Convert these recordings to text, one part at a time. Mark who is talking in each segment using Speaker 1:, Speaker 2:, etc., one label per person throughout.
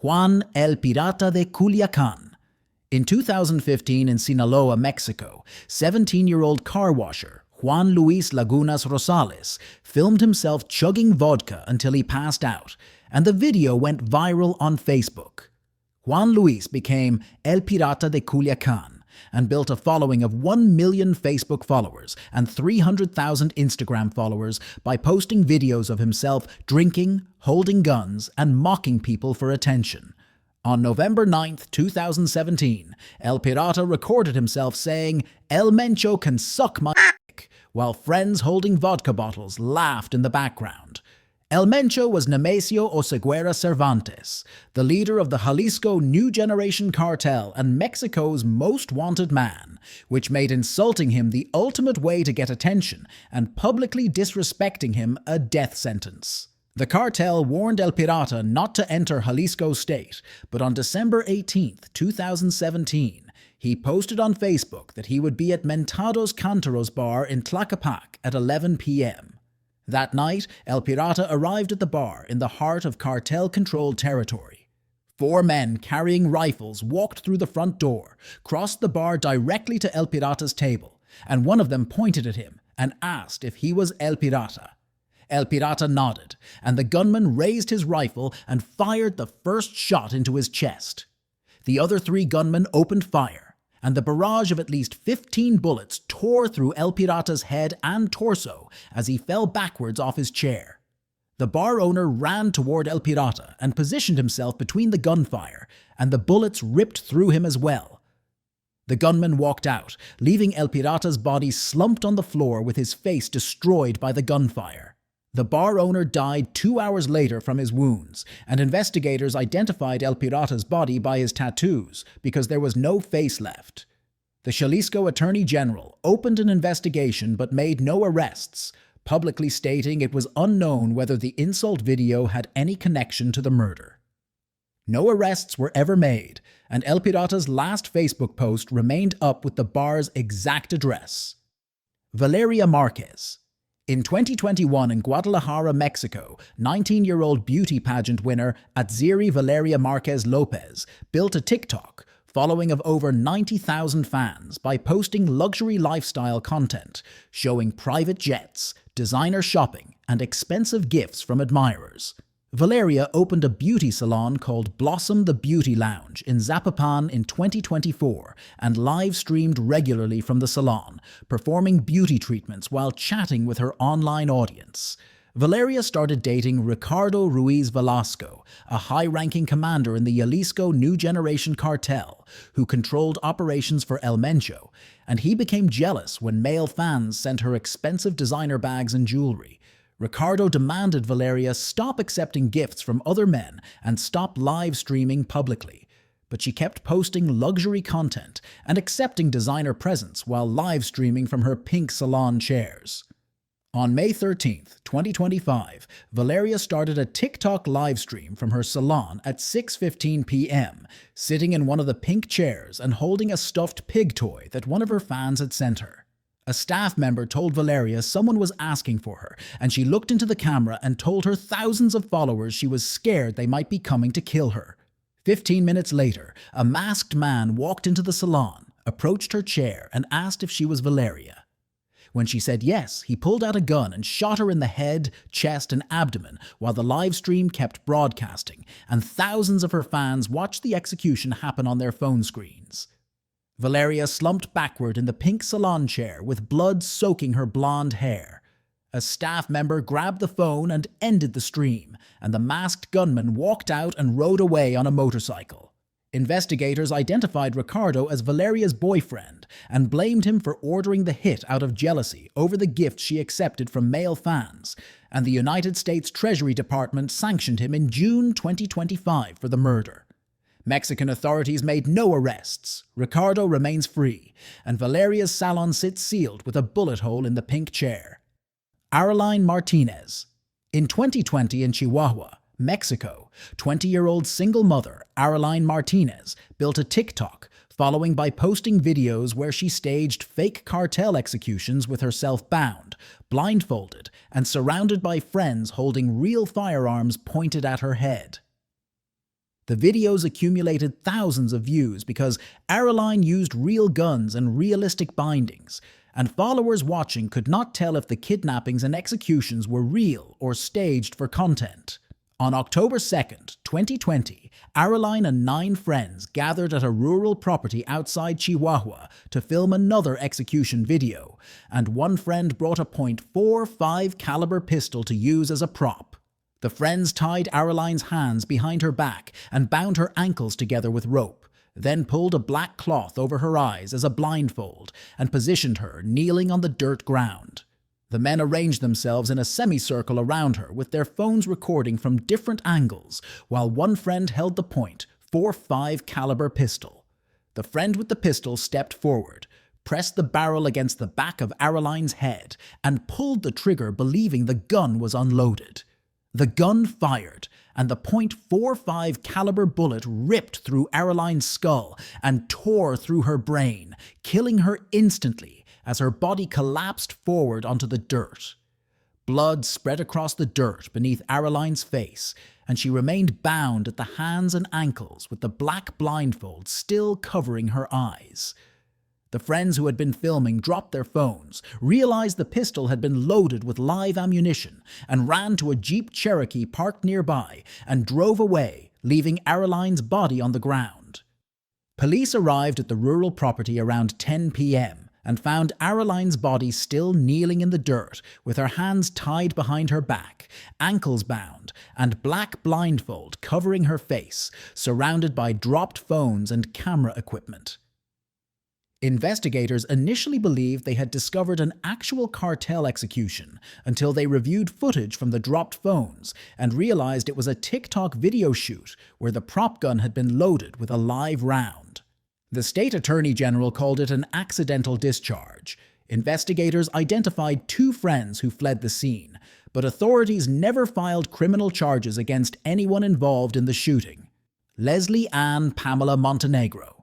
Speaker 1: Juan el Pirata de Culiacan. In 2015 in Sinaloa, Mexico, 17-year-old car washer Juan Luis Lagunas Rosales filmed himself chugging vodka until he passed out, and the video went viral on Facebook. Juan Luis became El Pirata de Culiacan and built a following of 1 million Facebook followers and 300,000 Instagram followers by posting videos of himself drinking, holding guns, and mocking people for attention. On November 9, 2017, El Pirata recorded himself saying, "El Mencho can suck my dick," while friends holding vodka bottles laughed in the background. El Mencho was Nemesio Oseguera Cervantes, the leader of the Jalisco New Generation Cartel and Mexico's most wanted man, which made insulting him the ultimate way to get attention and publicly disrespecting him a death sentence. The cartel warned El Pirata not to enter Jalisco state, but on December 18, 2017, he posted on Facebook that he would be at Mentados Cantaros bar in Tlaquepaque at 11 p.m. That night, El Pirata arrived at the bar in the heart of cartel-controlled territory. 4 men carrying rifles walked through the front door, crossed the bar directly to El Pirata's table, and one of them pointed at him and asked if he was El Pirata. El Pirata nodded, and the gunman raised his rifle and fired the first shot into his chest. The other 3 gunmen opened fire, and the barrage of at least 15 bullets tore through El Pirata's head and torso as he fell backwards off his chair. The bar owner ran toward El Pirata and positioned himself between the gunfire, and the bullets ripped through him as well. The gunman walked out, leaving El Pirata's body slumped on the floor with his face destroyed by the gunfire. The bar owner died 2 hours later from his wounds, and investigators identified El Pirata's body by his tattoos because there was no face left. The Jalisco Attorney General opened an investigation but made no arrests, publicly stating it was unknown whether the insult video had any connection to the murder. No arrests were ever made, and El Pirata's last Facebook post remained up with the bar's exact address. Valyria Marquez. In 2021 in Guadalajara, Mexico, 19-year-old beauty pageant winner Atziri Valyria Marquez Lopez built a TikTok following of over 90,000 fans by posting luxury lifestyle content, showing private jets, designer shopping, and expensive gifts from admirers. Valyria opened a beauty salon called Blossom the Beauty Lounge in Zapopan in 2024 and live-streamed regularly from the salon, performing beauty treatments while chatting with her online audience. Valyria started dating Ricardo Ruiz Velasco, a high-ranking commander in the Jalisco New Generation Cartel, who controlled operations for El Mencho, and he became jealous when male fans sent her expensive designer bags and jewelry. Ricardo demanded Valyria stop accepting gifts from other men and stop live streaming publicly, but she kept posting luxury content and accepting designer presents while live streaming from her pink salon chairs. On May 13, 2025, Valyria started a TikTok livestream from her salon at 6:15 p.m., sitting in one of the pink chairs and holding a stuffed pig toy that one of her fans had sent her. A staff member told Valyria someone was asking for her, and she looked into the camera and told her thousands of followers she was scared they might be coming to kill her. 15 minutes later, a masked man walked into the salon, approached her chair, and asked if she was Valyria. When she said yes, he pulled out a gun and shot her in the head, chest, and abdomen while the live stream kept broadcasting, and thousands of her fans watched the execution happen on their phone screens. Valyria slumped backward in the pink salon chair with blood soaking her blonde hair. A staff member grabbed the phone and ended the stream, and the masked gunman walked out and rode away on a motorcycle. Investigators identified Ricardo as Valyria's boyfriend and blamed him for ordering the hit out of jealousy over the gifts she accepted from male fans, and the United States Treasury Department sanctioned him in June 2025 for the murder. Mexican authorities made no arrests. Ricardo remains free, and Valyria's salon sits sealed with a bullet hole in the pink chair. Araline Martinez. In 2020 in Chihuahua, Mexico, 20-year-old single mother Araline Martinez built a TikTok following by posting videos where she staged fake cartel executions with herself bound, blindfolded, and surrounded by friends holding real firearms pointed at her head. The videos accumulated thousands of views because Araline used real guns and realistic bindings, and followers watching could not tell if the kidnappings and executions were real or staged for content. On October 2nd, 2020, Araline and 9 friends gathered at a rural property outside Chihuahua to film another execution video, and one friend brought a .45 caliber pistol to use as a prop. The friends tied Araline's hands behind her back and bound her ankles together with rope, then pulled a black cloth over her eyes as a blindfold and positioned her kneeling on the dirt ground. The men arranged themselves in a semicircle around her with their phones recording from different angles, while one friend held the .45 caliber pistol. The friend with the pistol stepped forward, pressed the barrel against the back of Araline's head, and pulled the trigger believing the gun was unloaded. The gun fired, and the .45 caliber bullet ripped through Araline's skull and tore through her brain, killing her instantly as her body collapsed forward onto the dirt. Blood spread across the dirt beneath Araline's face, and she remained bound at the hands and ankles with the black blindfold still covering her eyes. The friends who had been filming dropped their phones, realized the pistol had been loaded with live ammunition, and ran to a Jeep Cherokee parked nearby and drove away, leaving Araline's body on the ground. Police arrived at the rural property around 10 p.m. and found Araline's body still kneeling in the dirt with her hands tied behind her back, ankles bound, and black blindfold covering her face, surrounded by dropped phones and camera equipment. Investigators initially believed they had discovered an actual cartel execution until they reviewed footage from the dropped phones and realized it was a TikTok video shoot where the prop gun had been loaded with a live round. The state attorney general called it an accidental discharge. Investigators identified 2 friends who fled the scene, but authorities never filed criminal charges against anyone involved in the shooting. Leslie Ann Pamela Montenegro.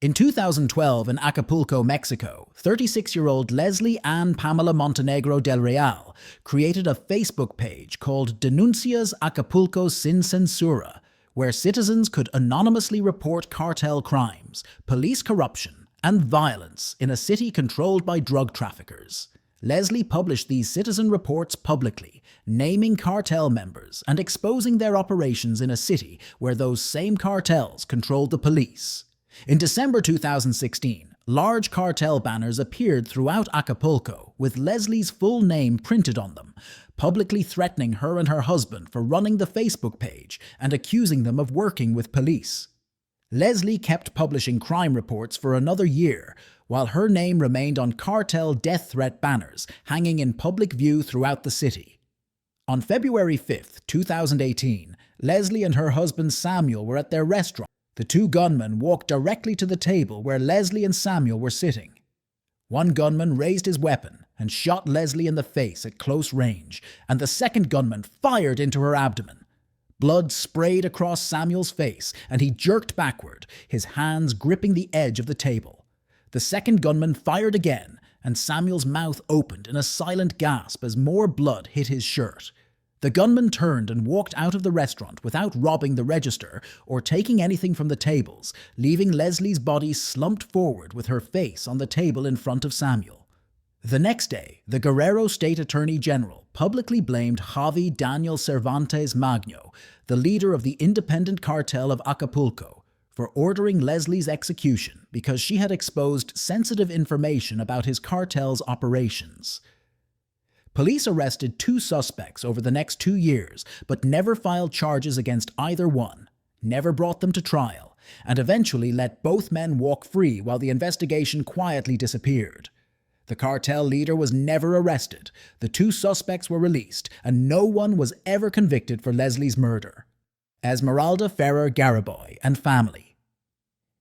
Speaker 1: In 2012 in Acapulco, Mexico, 36-year-old Leslie Ann Pamela Montenegro del Real created a Facebook page called Denuncias Acapulco Sin Censura, where citizens could anonymously report cartel crimes, police corruption, and violence in a city controlled by drug traffickers. Leslie published these citizen reports publicly, naming cartel members and exposing their operations in a city where those same cartels controlled the police. In December 2016, large cartel banners appeared throughout Acapulco with Leslie's full name printed on them, publicly threatening her and her husband for running the Facebook page and accusing them of working with police. Leslie kept publishing crime reports for another year, while her name remained on cartel death threat banners hanging in public view throughout the city. On February 5, 2018, Leslie and her husband Samuel were at their restaurant. The 2 gunmen walked directly to the table where Leslie and Samuel were sitting. One gunman raised his weapon and shot Leslie in the face at close range, and the second gunman fired into her abdomen. Blood sprayed across Samuel's face, and he jerked backward, his hands gripping the edge of the table. The second gunman fired again, and Samuel's mouth opened in a silent gasp as more blood hit his shirt. The gunman turned and walked out of the restaurant without robbing the register or taking anything from the tables, leaving Leslie's body slumped forward with her face on the table in front of Samuel. The next day, the Guerrero State Attorney General publicly blamed Javi Daniel Cervantes Magno, the leader of the independent cartel of Acapulco, for ordering Leslie's execution because she had exposed sensitive information about his cartel's operations. Police arrested 2 suspects over the next 2 years, but never filed charges against either one, never brought them to trial, and eventually let both men walk free while the investigation quietly disappeared. The cartel leader was never arrested, the 2 suspects were released, and no one was ever convicted for Leslie's murder. Esmeralda Garibay and family.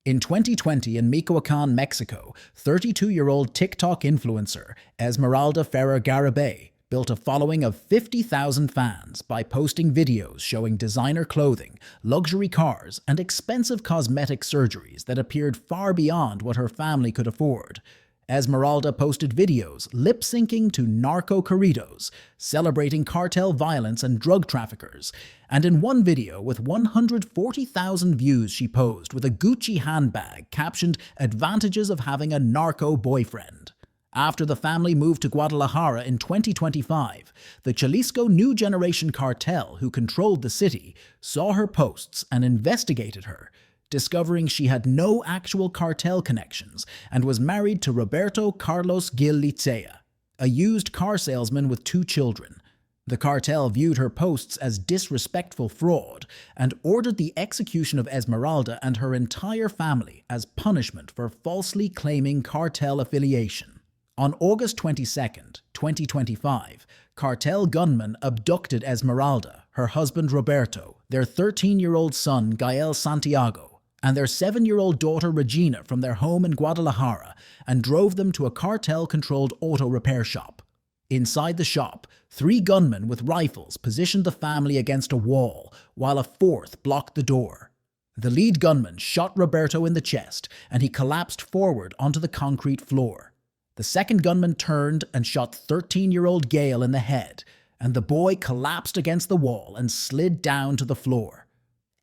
Speaker 1: In 2020 in Michoacan, Mexico, 32-year-old TikTok influencer Esmeralda Garibay built a following of 50,000 fans by posting videos showing designer clothing, luxury cars, and expensive cosmetic surgeries that appeared far beyond what her family could afford. Esmeralda posted videos lip-syncing to narco corridos, celebrating cartel violence and drug traffickers, and in one video with 140,000 views she posed with a Gucci handbag captioned "Advantages of having a narco boyfriend." After the family moved to Guadalajara in 2025, the Jalisco New Generation Cartel, who controlled the city, saw her posts and investigated her, discovering she had no actual cartel connections and was married to Roberto Carlos Gil Licea, a used car salesman with 2 children. The cartel viewed her posts as disrespectful fraud and ordered the execution of Esmeralda and her entire family as punishment for falsely claiming cartel affiliation. On August 22, 2025, cartel gunmen abducted Esmeralda, her husband Roberto, their 13-year-old son Gael Santiago, and their 7-year-old daughter Regina from their home in Guadalajara and drove them to a cartel-controlled auto repair shop. Inside the shop, 3 gunmen with rifles positioned the family against a wall, while a 4th blocked the door. The lead gunman shot Roberto in the chest, and he collapsed forward onto the concrete floor. The second gunman turned and shot 13-year-old Gail in the head, and the boy collapsed against the wall and slid down to the floor.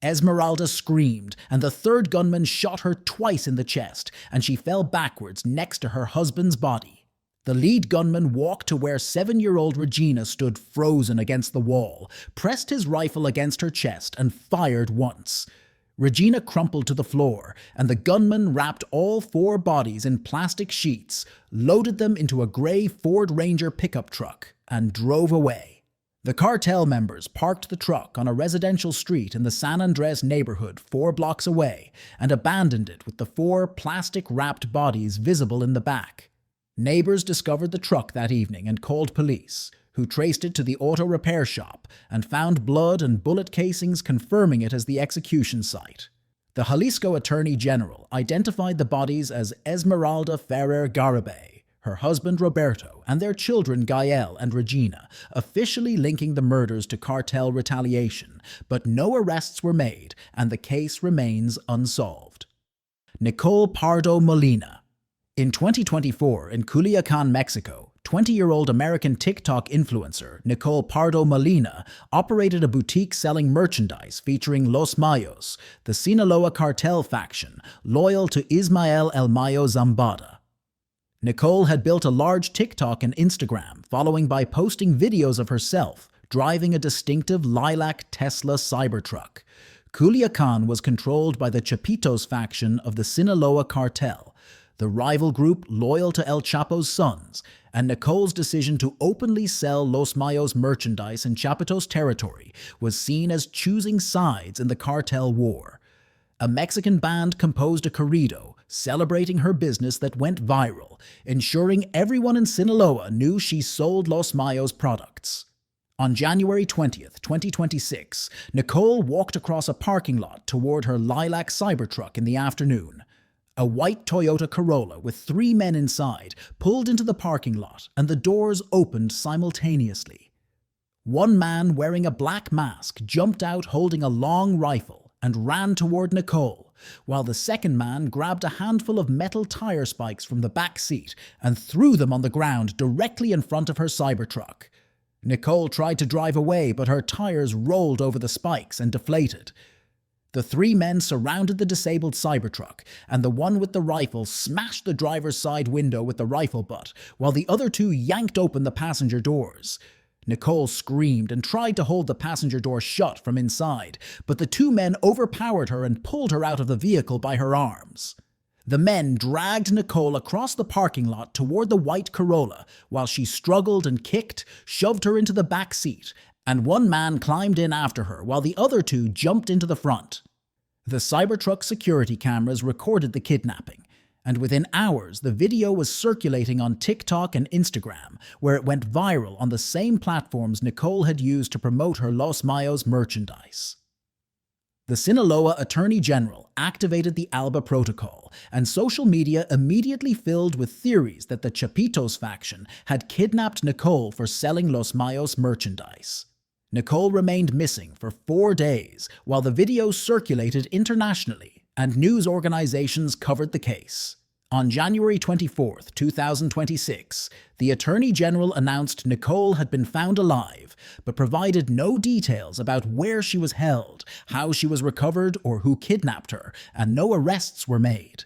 Speaker 1: Esmeralda screamed, and the third gunman shot her twice in the chest, and she fell backwards next to her husband's body. The lead gunman walked to where 7-year-old Regina stood frozen against the wall, pressed his rifle against her chest, and fired once. Regina crumpled to the floor, and the gunman wrapped all 4 bodies in plastic sheets, loaded them into a gray Ford Ranger pickup truck, and drove away. The cartel members parked the truck on a residential street in the San Andres neighborhood 4 blocks away and abandoned it with the 4 plastic-wrapped bodies visible in the back. Neighbors discovered the truck that evening and called police, who traced it to the auto repair shop and found blood and bullet casings confirming it as the execution site. The Jalisco Attorney General identified the bodies as Esmeralda Garibay, her husband Roberto, and their children Gael and Regina, officially linking the murders to cartel retaliation, but no arrests were made and the case remains unsolved. Nicole Pardo Molina. In 2024, in Culiacan, Mexico, 20-year-old American TikTok influencer Nicole Pardo Molina operated a boutique selling merchandise featuring Los Mayos, the Sinaloa cartel faction loyal to Ismael El Mayo Zambada. Nicole had built a large TikTok and Instagram following by posting videos of herself driving a distinctive lilac Tesla Cybertruck. Culiacan was controlled by the Chapitos faction of the Sinaloa cartel, the rival group loyal to El Chapo's sons, and Nicole's decision to openly sell Los Mayos merchandise in Chapitos territory was seen as choosing sides in the cartel war. A Mexican band composed a corrido celebrating her business that went viral, ensuring everyone in Sinaloa knew she sold Los Mayos products. On January 20th, 2026, Nicole walked across a parking lot toward her lilac Cybertruck in the afternoon. A white Toyota Corolla with 3 men inside pulled into the parking lot and the doors opened simultaneously. One man wearing a black mask jumped out holding a long rifle and ran toward Nicole, while the second man grabbed a handful of metal tire spikes from the back seat and threw them on the ground directly in front of her Cybertruck. Nicole tried to drive away, but her tires rolled over the spikes and deflated. The 3 men surrounded the disabled Cybertruck, and the one with the rifle smashed the driver's side window with the rifle butt, while the other 2 yanked open the passenger doors. Nicole screamed and tried to hold the passenger door shut from inside, but the 2 men overpowered her and pulled her out of the vehicle by her arms. The men dragged Nicole across the parking lot toward the white Corolla, while she struggled and kicked, shoved her into the back seat, and one man climbed in after her while the other 2 jumped into the front. The Cybertruck security cameras recorded the kidnapping, and within hours the video was circulating on TikTok and Instagram, where it went viral on the same platforms Nicole had used to promote her Los Mayos merchandise. The Sinaloa Attorney General activated the ALBA protocol, and social media immediately filled with theories that the Chapitos faction had kidnapped Nicole for selling Los Mayos merchandise. Nicole remained missing for 4 days while the video circulated internationally and news organizations covered the case. On January 24, 2026, the Attorney General announced Nicole had been found alive, but provided no details about where she was held, how she was recovered, or who kidnapped her, and no arrests were made.